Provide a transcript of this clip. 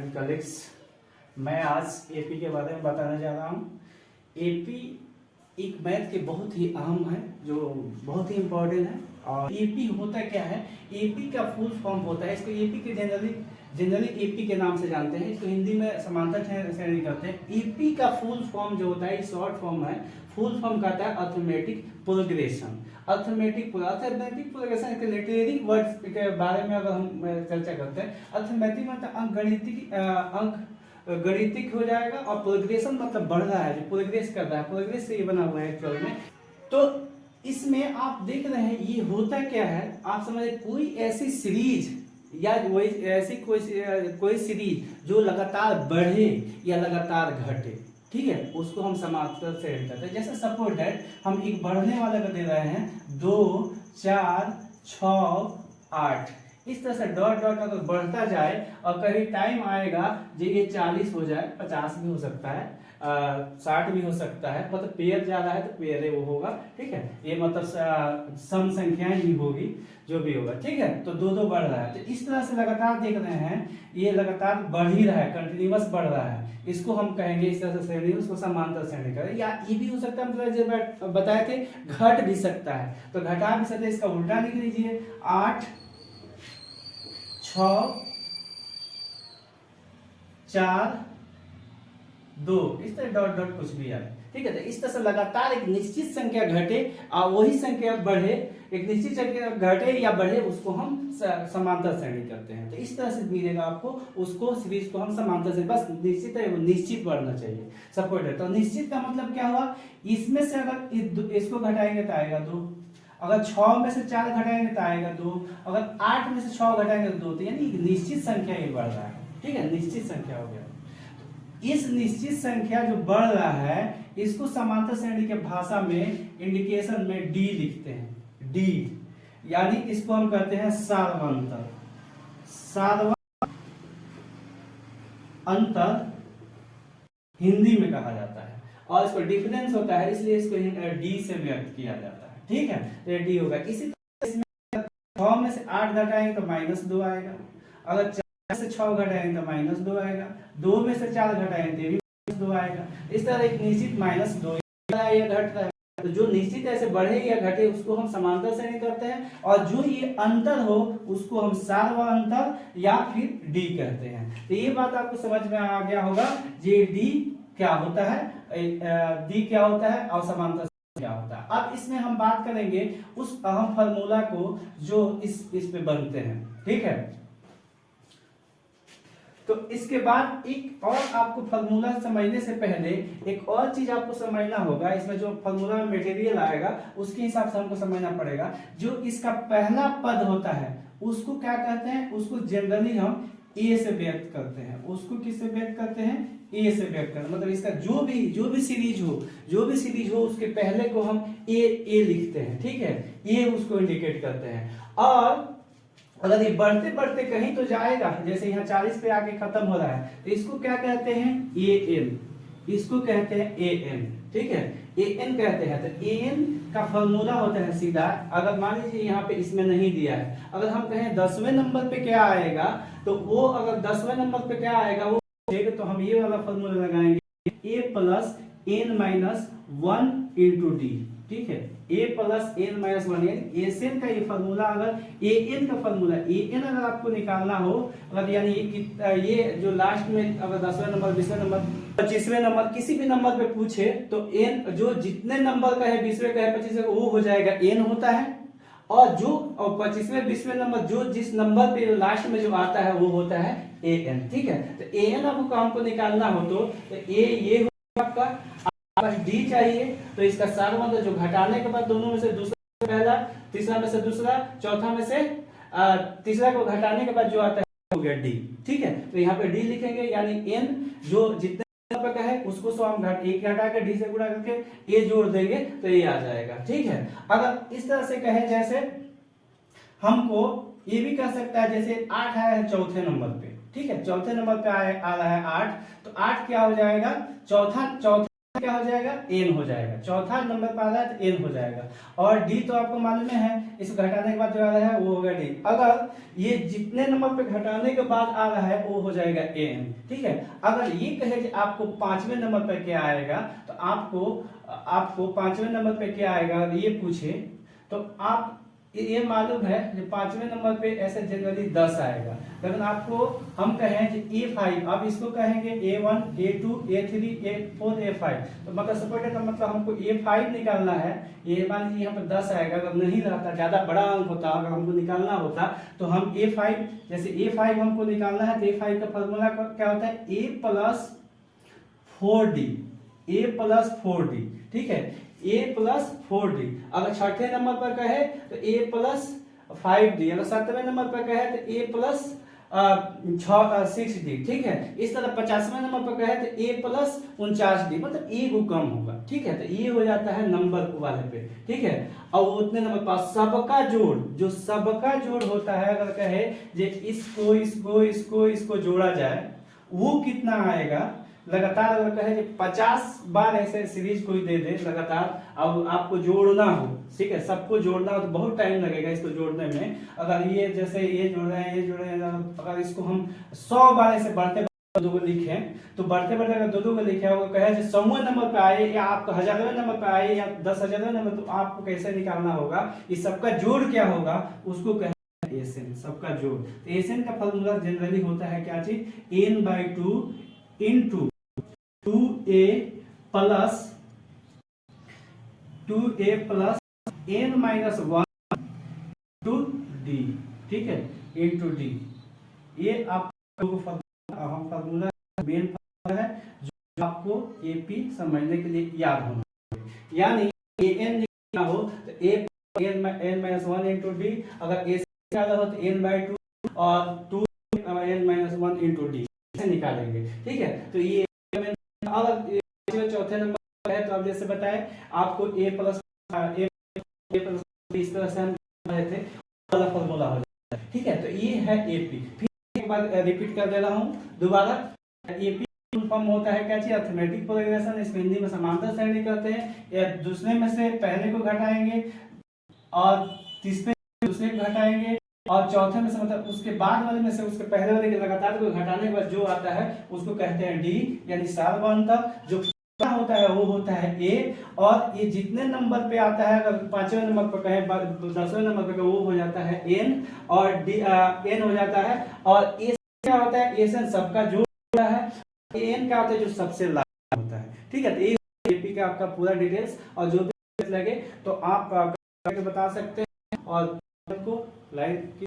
Dear colleagues, मैं आज AP के बारे में बताने जा रहा हूँ। एपी एक मैथ के बहुत ही अहम है, जो बहुत ही इम्पोर्टेंट है। और एपी होता क्या है? एपी का फुल फॉर्म होता है, इसको एपी के जनरली एपी के नाम से जानते हैं, इसको हिंदी में समांतर श्रेणी करते हैं। एपी का फुल फॉर्म जो होता है, शॉर्ट फॉर्म है, फुल फॉर्म कहता है अर्थमेटिक प्रोग्रेशन। अर्थमेटिक प्रोग्रेशन के लिटरेरी वर्ड्स के बारे में अगर हम चर्चा करते हैं, अर्थमेटिक मतलब गणितिक हो जाएगा, और प्रोग्रेशन मतलब बढ़ रहा है, जो प्रोग्रेस कर रहा है, प्रोग्रेस से ये बना हुआ है एक्चुअल में। तो इसमें आप देख रहे हैं ये होता क्या है, आप समझे कोई ऐसी सीरीज या वही ऐसी कोई सीरीज जो लगातार बढ़े या लगातार घटे, ठीक है, उसको हम समांतर श्रेणी कहते हैं। जैसे सपोज दैट हम एक बढ़ने वाला का दे रहे हैं 2 4 6 8, इस तरह से डॉट डॉट अगर बढ़ता जाए और कभी टाइम आएगा जो ये 40 हो जाए, 50 भी हो सकता है, 60 भी हो सकता है, मतलब पेयर जा रहा है तो पेयर वो होगा, ठीक है, ये मतलब सम संख्याएं ही होगी, जो भी होगा, ठीक है। तो दो दो बढ़ रहा है, तो इस तरह से लगातार देख रहे हैं, ये लगातार बढ़ ही रहा है, कंटिन्यूअस बढ़ रहा है, इसको हम कहेंगे इस तरह से श्रेणी, उसको समांतर श्रेणी करें। या ये भी हो सकता है, मतलब जब बताए थे घट भी सकता है, तो घटा भी सकते हैं, इसका उल्टा लिख लीजिए 8 6 4 2, इस तरह डॉट डॉट कुछ भी आए, ठीक है। तो इस तरह से लगातार एक निश्चित संख्या घटे और वही संख्या बढ़े, एक निश्चित संख्या घटे या बढ़े, उसको हम समांतर श्रेणी करते हैं। तो इस तरह से मिलेगा आपको, उसको सीरीज को हम समांतर श्रेणी, बस निश्चित है, वो निश्चित बढ़ना चाहिए, सपोर्ट है। तो निश्चित का मतलब क्या हुआ, इसमें से अगर इसको घटाएंगे तो आएगा 2, अगर 6 में से 4 घटाएंगे तो आएगा 2, अगर 8 में से 6 घटाएंगे तो 2, तो यानी निश्चित संख्या ये बढ़ रहा है, ठीक है, निश्चित संख्या हो गया। इस निश्चित संख्या जो बढ़ रहा है, इसको समांतर श्रेणी के भाषा में इंडिकेशन में डी लिखते हैं, डी, यानी इसको हम कहते हैं सार्वंतर। अंतर हिंदी में कहा जाता है, और इसको डिफरेंस होता है, इसलिए इसको डी से व्यक्त किया जाता है, ठीक है। तो डी होगा। इसी तरह इसमें 6 में से 8 घटाएंगे तो -2 आएगा, अगर 4 से 6 घटाएंगे तो -2 आएगा, 2 में से 4 घटाएंगे तो भी -2 आएगा। इस तरह एक निश्चित -2 या घटता है, तो जो निश्चित ऐसे बढ़े या घटे उसको हम समांतर श्रेणी करते हैं, और जो ये अंतर हो उसको हम सार्वअंतर या फिर डी कहते हैं। तो ये बात आपको समझ में आ गया होगा, जे डी क्या होता है, डी क्या होता है और समांतर क्या होता है। अब इसमें हम बात करेंगे उस अहम फार्मूला को जो इस पे बनते हैं, ठीक है। तो इसके बाद एक और आपको फार्मूला समझने से पहले एक और चीज आपको समझना होगा, इसमें जो फार्मूला में मटेरियल आएगा उसके हिसाब से हमको समझना पड़ेगा। जो इसका पहला पद होता है उसको क्या कहते हैं, उसको जनरली हम ए से व्यक्त करते हैं। उसको किससे व्यक्त करते हैं? ए से व्यक्त करते हैं। मतलब इसका जो भी सीरीज हो उसके पहले को हम ए लिखते हैं, ठीक है, ये उसको इंडिकेट करते हैं। और अगर ये बढ़ते बढ़ते कहीं तो जाएगा, जैसे यहाँ 40 पे आके खत्म हो रहा है, तो इसको क्या कहते हैं? ए एन, इसको कहते हैं ए एन, ठीक है, ए एन कहते हैं। तो ए एन का फॉर्मूला होता है सीधा, अगर मान लीजिए यहाँ पे इसमें नहीं दिया है, अगर हम कहें 10वें नंबर पे क्या आएगा, तो वो अगर 10वें नंबर पे क्या आएगा वो, तो हम ये वाला फॉर्मूला लगाएंगे, A plus N minus 1 into D, ठीक है, a प्लस एन माइनस 1, यानी एन का ये फॉर्मूला, अगर ए एन का फॉर्मूला, ए एन अगर आपको निकालना हो, अगर यानी ये जो लास्ट में अगर 10वें नंबर, 20वें नंबर, 25वें नंबर किसी भी नंबर पे पूछे, तो एन जो जितने नंबर का है, 20वें का है, 25वें का, वो हो जाएगा एन होता है, और जो 25वें 20वें नंबर जो जिस नंबर पे लास्ट में जो आता है वो होता है ए एन, ठीक है। तो ए एन आपको हमको निकालना हो तो ये आपका डी चाहिए, तो इसका सार्वअंतर जो घटाने के बाद दोनों में से दूसरा पहला, तीसरा में से दूसरा, चौथा में से तीसरा को घटाने के बाद जो आता है हो गया डी, ठीक है। तो यहाँ पे डी लिखेंगे, यानी एन जो जितने नंबर का है उसको सो हम एक घटा के डी से गुणा करके ए जोड़ देंगे तो ये आ जाएगा, ठीक है। अगर इस तरह से कहें, जैसे हमको ये भी कह सकता है, जैसे 8 आया है चौथे नंबर पे, ठीक है, चौथे नंबर पे आ रहा है 8, तो 8 क्या हो जाएगा, चौथा क्या हो जाएगा, n हो जाएगा। चौथा नंबर पर आ रहा है तो n हो जाएगा। और d तो आपको मालूम है, इसको घटाने के बाद जो आ रहा है वो होगा d। अगर ये जितने नंबर पे घटाने के बाद आ रहा है वो हो जाएगा n, ठीक है। अगर ये कहे कि आपको पांचवें नंबर पे क्या आएगा, तो आपको पांचवें नंबर पे क्या आएगा अगर ये पूछे तो आप ये मालूम है कि पांचवें नंबर पे ऐसे जनरली 10 आएगा। लेकिन आपको हम कहें कि A5, अब इसको कहेंगे A1 A2 A3 A4 A5, तो मतलब सपोर्ट का मतलब हमको A5 निकालना है। ये मान लीजिए यहाँ पर 10 आएगा, अगर नहीं रहता ज्यादा बड़ा अंक होता, अगर हमको निकालना होता तो हम A5, जैसे A5 हमको निकालना है तो A5 का फॉर्मूला क्या होता है, A प्लस 4D, ठीक है, A प्लस 4D। अगर छठे नंबर पर कहे तो A प्लस 5D, अगर सातवें नंबर पर कहे तो A प्लस 6D, ठीक है। इस तरह 50वें नंबर पर कहे तो A प्लस 49D, मतलब ए को कम होगा, ठीक है। तो ये हो जाता है नंबर वाले पे, ठीक है। और उतने नंबर पर सबका जोड़, जो सबका जोड़ होता है, अगर कहे जे इसको इसको इसको इसको जोड़ा जाए वो कितना आएगा, लगातार अगर कहे कि 50 बार ऐसे सीरीज कोई दे दे लगातार, अब आपको जोड़ना हो, ठीक है, सबको जोड़ना हो तो बहुत टाइम लगेगा इसको जोड़ने में। अगर ये जैसे ये जोड़ रहे हैं, ये जोड़ रहे हैं, अगर इसको हम 100 बार ऐसे बढ़ते दो को लिखे तो बढ़ते बढ़ते अगर दो को लिखे होगा, कहे 100वें नंबर पे आए या आपको 1000वें नंबर पे आए या 10,000वें नंबर, तो आपको कैसे निकालना होगा, इस सबका जोड़ क्या होगा उसको कहें एसएन, सबका जोड़। तो एसएन का फॉर्मूला जनरली होता है क्या चीज, n/2 into 2a plus n-1 to d, ठीक है, इंटू d। ये आपको फॉर्मूला मेन फॉर्मूला है जो आपको एपी समझने के लिए याद होना चाहिए। यानी an निकालना हो तो n-1 इंटू d, अगर ac निकालना हो तो n/2 और 2n-1 इंटू d से निकालेंगे, ठीक है। तो ये अगर चौथे नंबर है तो अब जैसे बताए आपको a प्लस इस तरह से हम थे वाला फॉर्मूला हो जाता है, ठीक है। तो ये है एपी। फिर एक बार रिपीट कर दे रहा हूँ दोबारा, एपी फुल फॉर्म होता है क्या चीज, अरिथमेटिक प्रोग्रेशन, इसको हिंदी में समांतर श्रेणी कहते हैं। या दूसरे में से पहले को घटाएंगे और तीसरे दूसरे को घटाएंगे और चौथे में से मतलब उसके बाद वाले में से उसके पहले वाले के लगातार को घटाने के बाद जो आता है उसको कहते हैं डी, यानी सार्वधातुक। जो होता है वो होता है ए, और ये जितने नंबर पे आता है, अगर पांचवें नंबर पर कहें 10वें नंबर पे वो हो जाता है एन, और डी एन हो जाता है। और ए क्या होता है, एन सबका जोड़ होता है, एन क्या होता है जो सबसे लास्ट होता है, ठीक है। तो एपी का आपका पूरा डिटेल्स, और जो भी लगे तो आप बता सकते हैं और को लाइक